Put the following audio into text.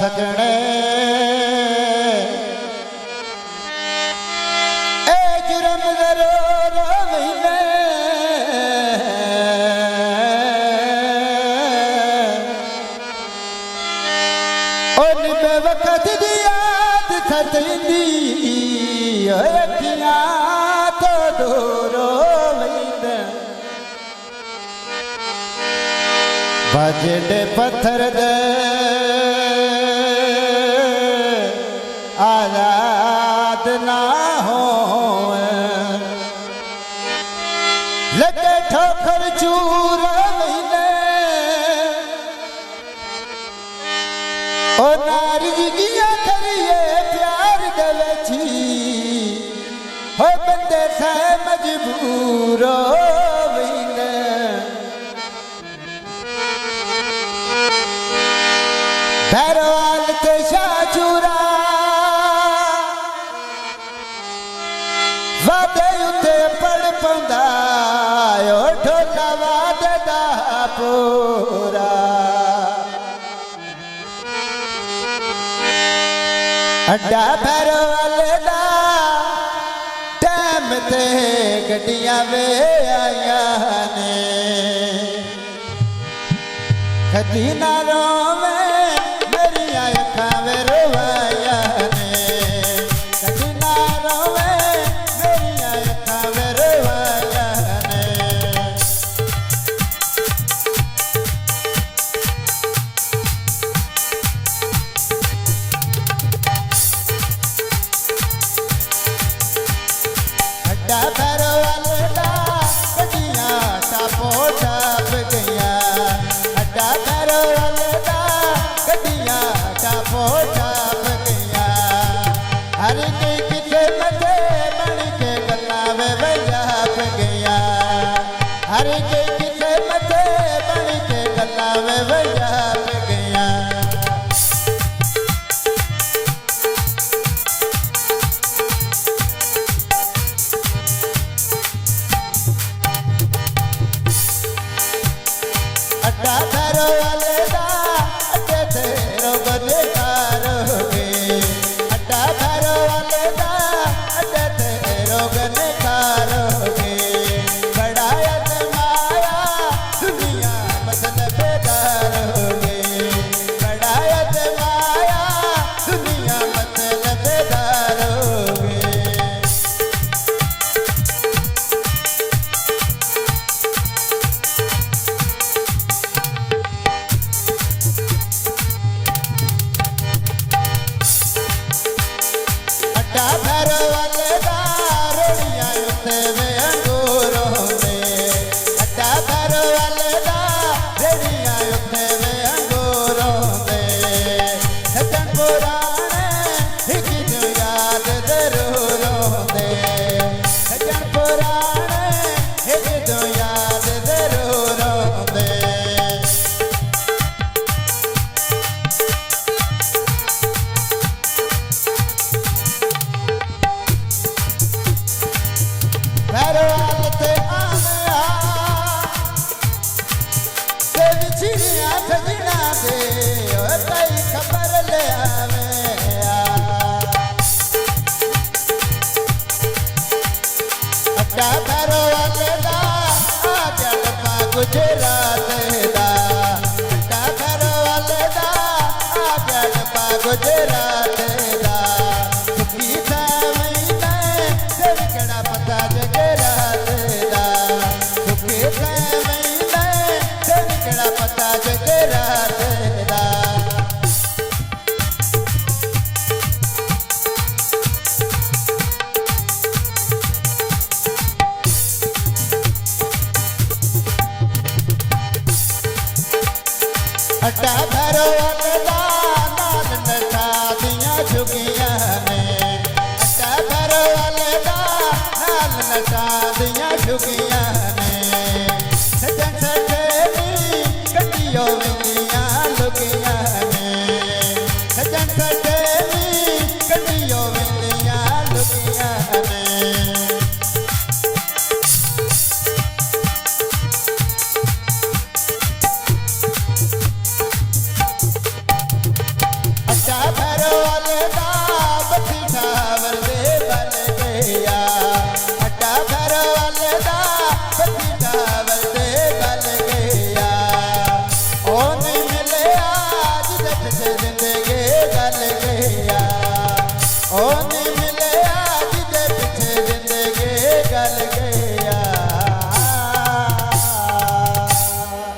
सजने ए जुर्म जरूर महीने उन बेवकत दी याद सतंदी अखियां तो दूरो वहींदे बजड़े पत्थर दे आजाद ना हो लगे ठोकर चूर महीने ओ नारज़गियां करिए प्यार दे वची हो बंदे से मजबूर महीने भैरवाल ते शाहचूरा वादे उते पड़ पौंदा ओ ढोला वादे दा पूरा अड्डा भैरवाल दा टैम ते गड्डियां वे आईया ने कदी ना रोवे अड्डा भैरवाल दा नाल नशा दियां झुगियां ने अड्डा भैरवाल दा नाल नशा दियां झुगियां